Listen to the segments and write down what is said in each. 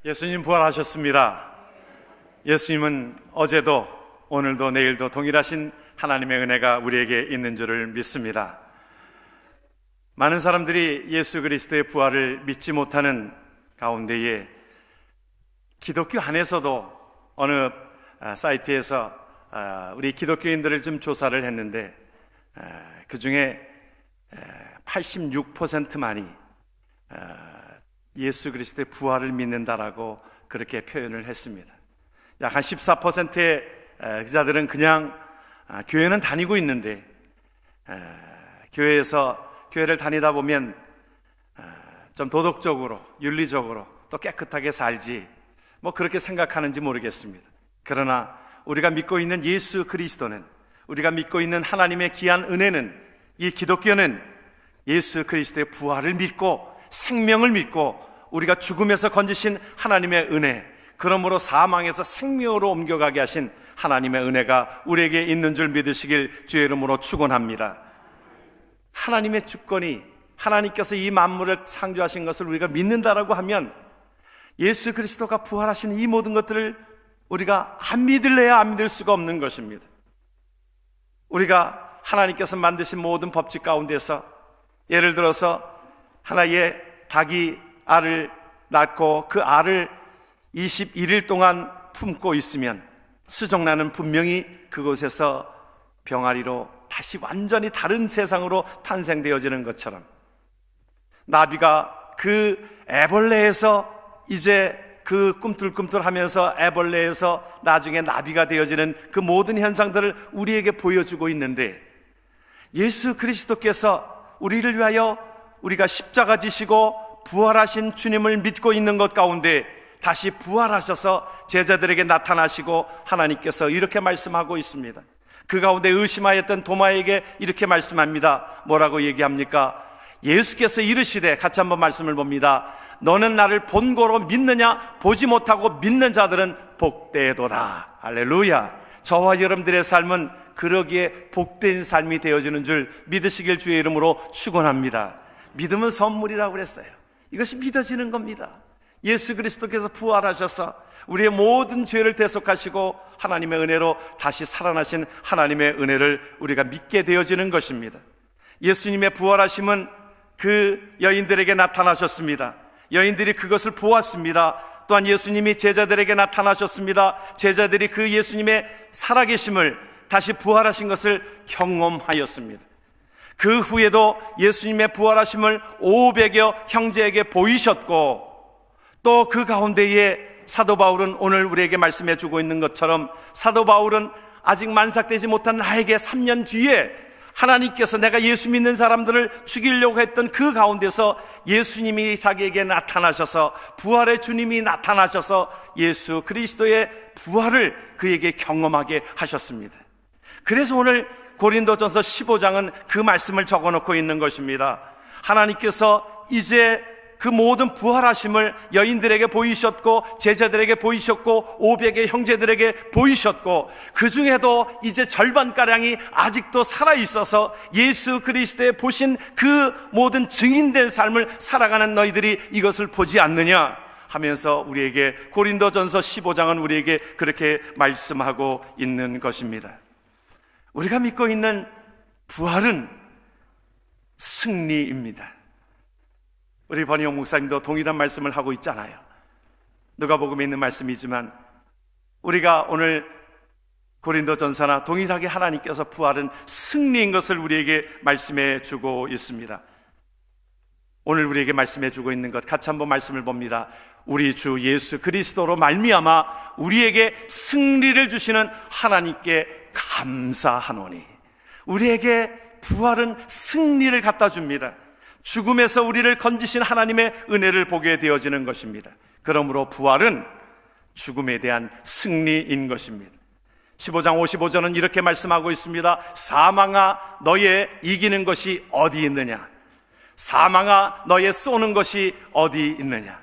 예수님 부활하셨습니다. 예수님은 어제도 오늘도 내일도 동일하신 하나님의 은혜가 우리에게 있는 줄을 믿습니다. 많은 사람들이 예수 그리스도의 부활을 믿지 못하는 가운데에 기독교 안에서도 어느 사이트에서 우리 기독교인들을 좀 조사를 했는데 그 중에 86%만이 예수 그리스도의 부활을 믿는다라고 그렇게 표현을 했습니다. 약 한 14%의 기자들은 그냥 교회는 다니고 있는데 교회를 다니다 보면 좀 도덕적으로 윤리적으로 또 깨끗하게 살지 뭐 그렇게 생각하는지 모르겠습니다. 그러나 우리가 믿고 있는 예수 그리스도는, 우리가 믿고 있는 하나님의 귀한 은혜는, 이 기독교는 예수 그리스도의 부활을 믿고 생명을 믿고 우리가 죽음에서 건지신 하나님의 은혜, 그러므로 사망에서 생명으로 옮겨가게 하신 하나님의 은혜가 우리에게 있는 줄 믿으시길 주의 이름으로 축원합니다. 하나님의 주권이, 하나님께서 이 만물을 창조하신 것을 우리가 믿는다라고 하면 예수 그리스도가 부활하신 이 모든 것들을 우리가 안 믿을래야 안 믿을 수가 없는 것입니다. 우리가 하나님께서 만드신 모든 법칙 가운데서 예를 들어서 하나의 닭이 알을 낳고 그 알을 21일 동안 품고 있으면 수정란은 분명히 그곳에서 병아리로 다시 완전히 다른 세상으로 탄생되어지는 것처럼 나비가 그 애벌레에서 이제 그 꿈틀꿈틀하면서 애벌레에서 나중에 나비가 되어지는 그 모든 현상들을 우리에게 보여주고 있는데, 예수 그리스도께서 우리를 위하여 우리가 십자가 지시고 부활하신 주님을 믿고 있는 것 가운데 다시 부활하셔서 제자들에게 나타나시고 하나님께서 이렇게 말씀하고 있습니다. 그 가운데 의심하였던 도마에게 이렇게 말씀합니다. 뭐라고 얘기합니까? 예수께서 이르시되, 같이 한번 말씀을 봅니다. 너는 나를 본고로 믿느냐? 보지 못하고 믿는 자들은 복되도다. 할렐루야. 저와 여러분들의 삶은 그러기에 복된 삶이 되어지는 줄 믿으시길 주의 이름으로 축원합니다. 믿음은 선물이라고 그랬어요. 이것이 믿어지는 겁니다. 예수 그리스도께서 부활하셔서 우리의 모든 죄를 대속하시고 하나님의 은혜로 다시 살아나신 하나님의 은혜를 우리가 믿게 되어지는 것입니다. 예수님의 부활하심은 그 여인들에게 나타나셨습니다. 여인들이 그것을 보았습니다. 또한 예수님이 제자들에게 나타나셨습니다. 제자들이 그 예수님의 살아계심을, 다시 부활하신 것을 경험하였습니다. 그 후에도 예수님의 부활하심을 500여 형제에게 보이셨고, 또 그 가운데에 사도 바울은 오늘 우리에게 말씀해 주고 있는 것처럼 사도 바울은 아직 만삭되지 못한 나에게 3년 뒤에 하나님께서 내가 예수 믿는 사람들을 죽이려고 했던 그 가운데서 예수님이 자기에게 나타나셔서, 부활의 주님이 나타나셔서 예수 그리스도의 부활을 그에게 경험하게 하셨습니다. 그래서 오늘 고린도전서 15장은 그 말씀을 적어놓고 있는 것입니다. 하나님께서 이제 그 모든 부활하심을 여인들에게 보이셨고, 제자들에게 보이셨고, 500의 형제들에게 보이셨고, 그 중에도 이제 절반가량이 아직도 살아있어서 예수 그리스도의 보신 그 모든 증인된 삶을 살아가는 너희들이 이것을 보지 않느냐 하면서 우리에게 고린도전서 15장은 우리에게 그렇게 말씀하고 있는 것입니다. 우리가 믿고 있는 부활은 승리입니다. 우리 번희영 목사님도 동일한 말씀을 하고 있잖아요. 누가복음에 있는 말씀이지만 우리가 오늘 고린도전서나 동일하게 하나님께서 부활은 승리인 것을 우리에게 말씀해 주고 있습니다. 오늘 우리에게 말씀해 주고 있는 것 같이 한번 말씀을 봅니다. 우리 주 예수 그리스도로 말미암아 우리에게 승리를 주시는 하나님께 감사하노니. 우리에게 부활은 승리를 갖다 줍니다. 죽음에서 우리를 건지신 하나님의 은혜를 보게 되어지는 것입니다. 그러므로 부활은 죽음에 대한 승리인 것입니다. 15장 55절은 이렇게 말씀하고 있습니다. 사망아 너의 이기는 것이 어디 있느냐? 사망아 너의 쏘는 것이 어디 있느냐?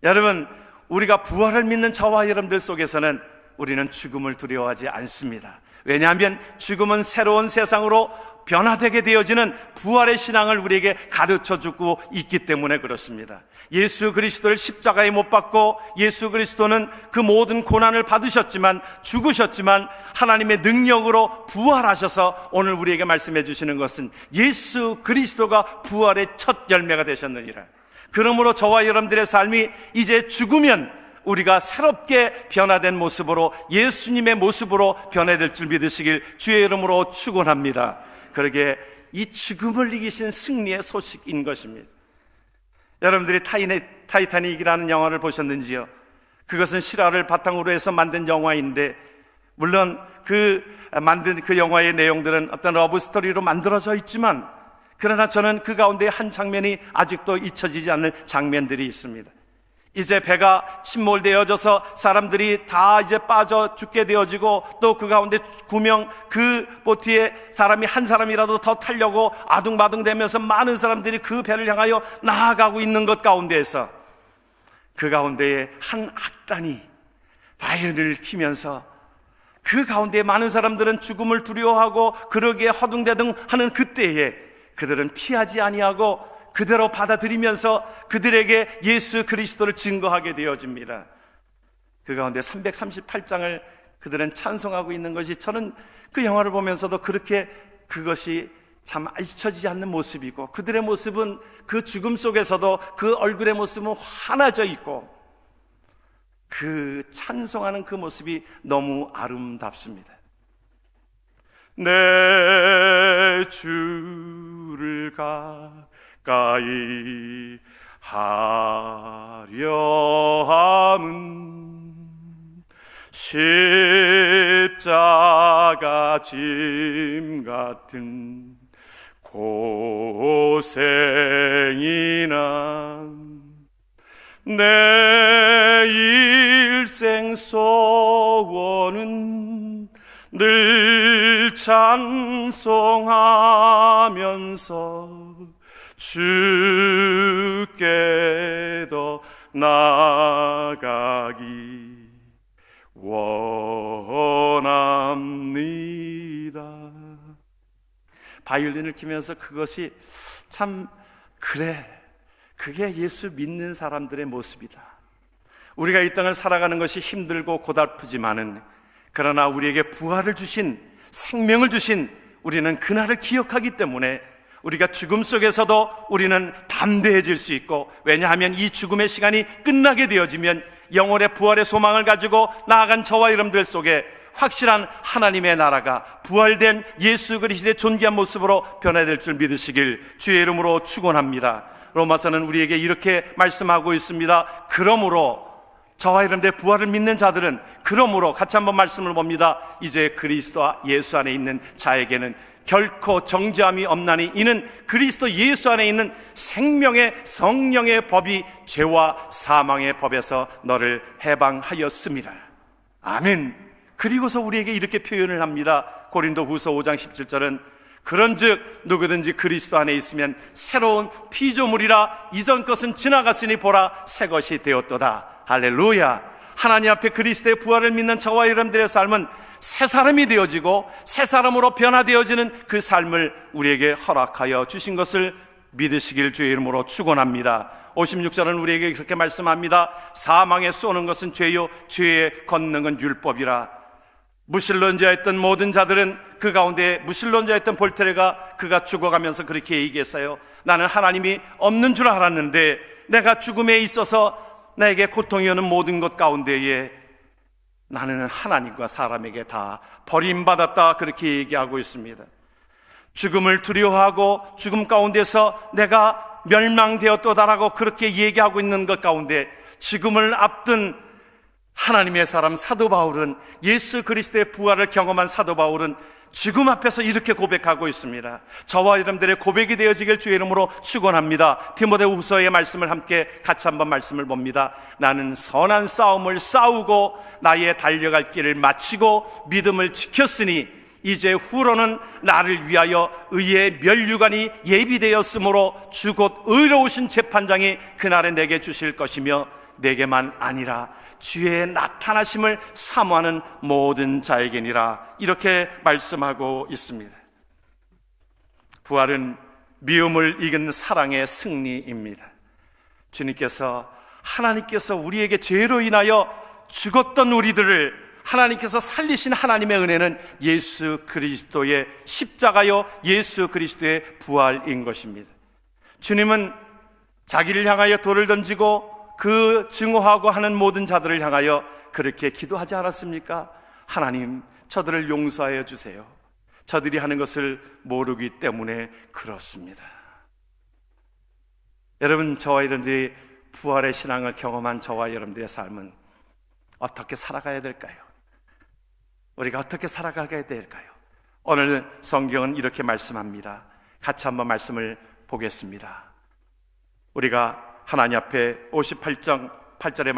여러분, 우리가 부활을 믿는 저와 여러분들 속에서는 우리는 죽음을 두려워하지 않습니다. 왜냐하면 죽음은 새로운 세상으로 변화되게 되어지는 부활의 신앙을 우리에게 가르쳐주고 있기 때문에 그렇습니다. 예수 그리스도를 십자가에 못 박고 예수 그리스도는 그 모든 고난을 받으셨지만, 죽으셨지만 하나님의 능력으로 부활하셔서 오늘 우리에게 말씀해 주시는 것은 예수 그리스도가 부활의 첫 열매가 되셨느니라. 그러므로 저와 여러분들의 삶이 이제 죽으면 우리가 새롭게 변화된 모습으로, 예수님의 모습으로 변화될 줄 믿으시길 주의 이름으로 축원합니다. 그러게 이 죽음을 이기신 승리의 소식인 것입니다. 여러분들이 타이타닉이라는 영화를 보셨는지요? 그것은 실화를 바탕으로 해서 만든 영화인데, 물론 만든 그 영화의 내용들은 어떤 러브스토리로 만들어져 있지만, 그러나 저는 그 가운데 한 장면이 아직도 잊혀지지 않는 장면들이 있습니다. 이제 배가 침몰되어져서 사람들이 다 이제 빠져 죽게 되어지고, 또 그 가운데 9명 그 보트에 사람이 한 사람이라도 더 타려고 아둥바둥 되면서 많은 사람들이 그 배를 향하여 나아가고 있는 것 가운데에서, 그 가운데에 한 악단이 바이올린을 키면서, 그 가운데 많은 사람들은 죽음을 두려워하고 그러기에 허둥대둥 하는 그때에 그들은 피하지 아니하고 그대로 받아들이면서 그들에게 예수 그리스도를 증거하게 되어집니다. 그 가운데 338장을 그들은 찬송하고 있는 것이, 저는 그 영화를 보면서도 그렇게 그것이 참 잊혀지지 않는 모습이고, 그들의 모습은 그 죽음 속에서도 그 얼굴의 모습은 환해져 있고, 그 찬송하는 그 모습이 너무 아름답습니다. 내 주를 가까이 하려함은 십자가 짐 같은 고생이나 내 일생 소원은 늘 찬송하면서 주께 더 나아가기 원합니다. 바이올린을 키면서 그것이 참, 그래, 그게 예수 믿는 사람들의 모습이다. 우리가 이 땅을 살아가는 것이 힘들고 고달프지만은, 그러나 우리에게 부활을 주신, 생명을 주신 우리는 그날을 기억하기 때문에 우리가 죽음 속에서도 우리는 담대해질 수 있고, 왜냐하면 이 죽음의 시간이 끝나게 되어지면 영혼의 부활의 소망을 가지고 나아간 저와 여러분들 속에 확실한 하나님의 나라가 부활된 예수 그리스도의 존귀한 모습으로 변화될 줄 믿으시길 주의 이름으로 축원합니다. 로마서는 우리에게 이렇게 말씀하고 있습니다. 그러므로 저와 여러분들의 부활을 믿는 자들은, 그러므로 같이 한번 말씀을 봅니다. 이제 그리스도와 예수 안에 있는 자에게는 결코 정죄함이 없나니 이는 그리스도 예수 안에 있는 생명의 성령의 법이 죄와 사망의 법에서 너를 해방하였습니다. 아멘. 그리고서 우리에게 이렇게 표현을 합니다. 고린도후서 5장 17절은 그런즉 누구든지 그리스도 안에 있으면 새로운 피조물이라, 이전 것은 지나갔으니 보라 새 것이 되었도다. 할렐루야. 하나님 앞에 그리스도의 부활을 믿는 저와 여러분들의 삶은 새 사람이 되어지고 새 사람으로 변화되어지는 그 삶을 우리에게 허락하여 주신 것을 믿으시길 주의 이름으로 축원합니다. 56절은 우리에게 그렇게 말씀합니다. 사망에 쏘는 것은 죄요 죄에 걷는 건 율법이라. 무신론자였던 모든 자들은, 그 가운데 무신론자였던 볼테르가 그가 죽어가면서 그렇게 얘기했어요. 나는 하나님이 없는 줄 알았는데 내가 죽음에 있어서 나에게 고통이 오는 모든 것 가운데에 나는 하나님과 사람에게 다 버림받았다, 그렇게 얘기하고 있습니다. 죽음을 두려워하고 죽음 가운데서 내가 멸망되었도다라고 그렇게 얘기하고 있는 것 가운데, 죽음을 앞둔 하나님의 사람 사도 바울은, 예수 그리스도의 부활을 경험한 사도 바울은 죽음 앞에서 이렇게 고백하고 있습니다. 저와 여러분들의 고백이 되어지길 주의 이름으로 축원합니다. 디모데후서의 말씀을 함께 같이 한번 말씀을 봅니다. 나는 선한 싸움을 싸우고 나의 달려갈 길을 마치고 믿음을 지켰으니 이제 후로는 나를 위하여 의의 면류관이 예비되었으므로 주 곧 의로우신 재판장이 그날에 내게 주실 것이며 내게만 아니라 주의 나타나심을 사모하는 모든 자에게니라, 이렇게 말씀하고 있습니다. 부활은 미움을 이긴 사랑의 승리입니다. 하나님께서 우리에게 죄로 인하여 죽었던 우리들을 하나님께서 살리신 하나님의 은혜는 예수 그리스도의 십자가요, 예수 그리스도의 부활인 것입니다. 주님은 자기를 향하여 돌을 던지고 그 증오하고 하는 모든 자들을 향하여 그렇게 기도하지 않았습니까? 하나님, 저들을 용서하여 주세요. 저들이 하는 것을 모르기 때문에 그렇습니다. 여러분, 저와 여러분들이 부활의 신앙을 경험한 저와 여러분들의 삶은 어떻게 살아가야 될까요? 우리가 어떻게 살아가야 될까요? 오늘 성경은 이렇게 말씀합니다. 같이 한번 말씀을 보겠습니다. 우리가 하나님 앞에 58장 8절의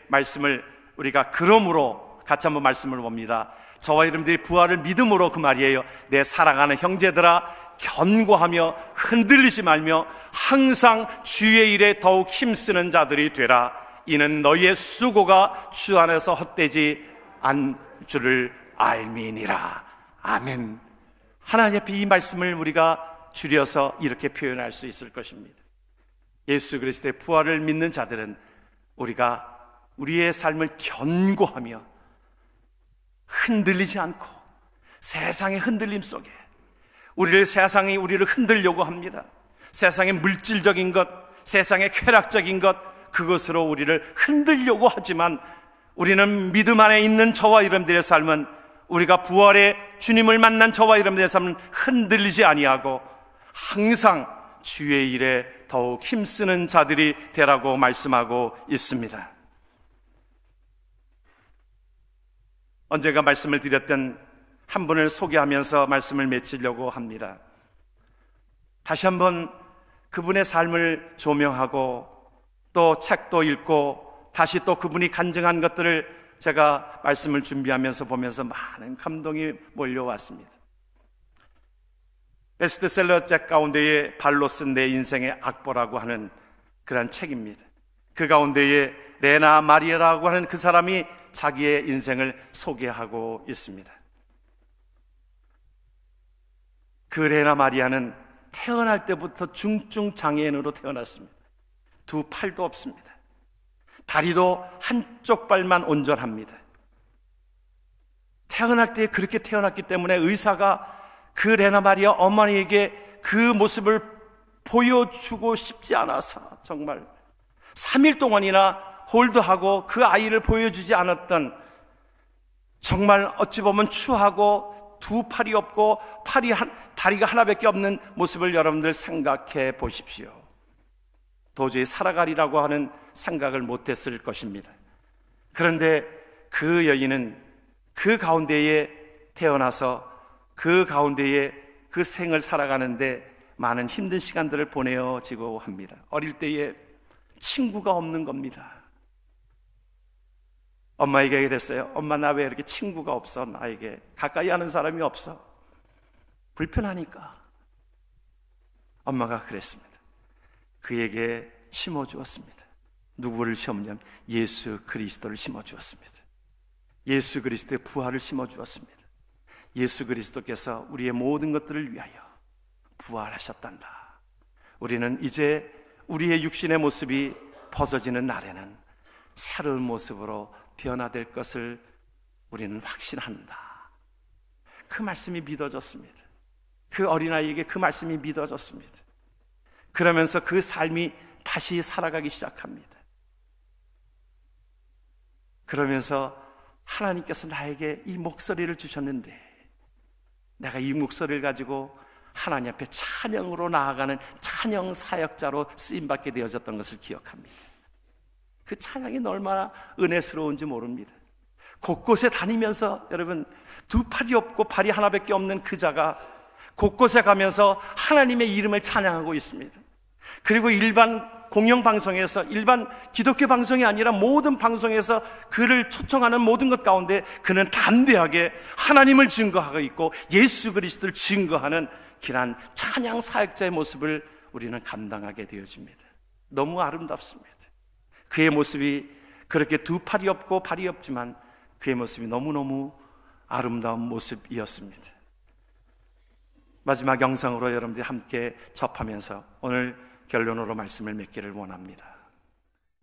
말씀을 우리가 그러므로 같이 한번 말씀을 봅니다. 저와 여러분들이 부활을 믿음으로, 그 말이에요. 내 사랑하는 형제들아, 견고하며 흔들리지 말며 항상 주의 일에 더욱 힘쓰는 자들이 되라. 이는 너희의 수고가 주 안에서 헛되지 않 줄을 알미니라. 아멘. 하나님 앞에 이 말씀을 우리가 줄여서 이렇게 표현할 수 있을 것입니다. 예수 그리스도의 부활을 믿는 자들은 우리가 우리의 삶을 견고하며 흔들리지 않고, 세상의 흔들림 속에 세상이 우리를 흔들려고 합니다. 세상의 물질적인 것, 세상의 쾌락적인 것, 그것으로 우리를 흔들려고 하지만 우리는 믿음 안에 있는 저와 여러분들의 삶은, 우리가 부활의 주님을 만난 저와 여러분들의 삶은 흔들리지 아니하고 항상 주의 일에 더욱 힘쓰는 자들이 되라고 말씀하고 있습니다. 언젠가 말씀을 드렸던 한 분을 소개하면서 말씀을 맺으려고 합니다. 다시 한번 그분의 삶을 조명하고 또 책도 읽고 다시 또 그분이 간증한 것들을 제가 말씀을 준비하면서 보면서 많은 감동이 몰려왔습니다. 베스트셀러 책 가운데에 발로 쓴 내 인생의 악보라고 하는 그런 책입니다. 그 가운데에 레나 마리아라고 하는 그 사람이 자기의 인생을 소개하고 있습니다. 그 레나 마리아는 태어날 때부터 중증 장애인으로 태어났습니다. 두 팔도 없습니다. 다리도 한쪽 발만 온전합니다. 태어날 때 그렇게 태어났기 때문에 의사가 그 레나 마리아 어머니에게 그 모습을 보여주고 싶지 않아서 정말 3일 동안이나 홀드하고 그 아이를 보여주지 않았던, 정말 어찌 보면 추하고 두 팔이 없고 다리가 하나밖에 없는 모습을 여러분들 생각해 보십시오. 도저히 살아가리라고 하는 생각을 못했을 것입니다. 그런데 그 여인은 그 가운데에 태어나서 그 가운데에 그 생을 살아가는데 많은 힘든 시간들을 보내어지고 합니다. 어릴 때에 친구가 없는 겁니다. 엄마에게 그랬어요. 엄마, 나 왜 이렇게 친구가 없어? 나에게 가까이 하는 사람이 없어. 불편하니까. 엄마가 그랬습니다. 그에게 심어주었습니다. 누구를 심었냐면 예수 그리스도를 심어주었습니다. 예수 그리스도의 부활을 심어주었습니다. 예수 그리스도께서 우리의 모든 것들을 위하여 부활하셨단다. 우리는 이제 우리의 육신의 모습이 벗어지는 날에는 새로운 모습으로 변화될 것을 우리는 확신한다. 그 말씀이 믿어졌습니다. 그 어린아이에게 그 말씀이 믿어졌습니다. 그러면서 그 삶이 다시 살아가기 시작합니다. 그러면서 하나님께서 나에게 이 목소리를 주셨는데 내가 이 목소리를 가지고 하나님 앞에 찬양으로 나아가는 찬양 사역자로 쓰임받게 되어졌던 것을 기억합니다. 그 찬양이 얼마나 은혜스러운지 모릅니다. 곳곳에 다니면서 여러분, 두 팔이 없고 발이 하나밖에 없는 그 자가 곳곳에 가면서 하나님의 이름을 찬양하고 있습니다. 그리고 일반 공영방송에서, 일반 기독교 방송이 아니라 모든 방송에서 그를 초청하는 모든 것 가운데 그는 담대하게 하나님을 증거하고 있고 예수 그리스도를 증거하는 귀한 찬양 사역자의 모습을 우리는 감당하게 되어집니다. 너무 아름답습니다. 그의 모습이 그렇게 두 팔이 없고 발이 없지만 그의 모습이 너무너무 아름다운 모습이었습니다. 마지막 영상으로 여러분들이 함께 접하면서 오늘 결론으로 말씀을 맺기를 원합니다.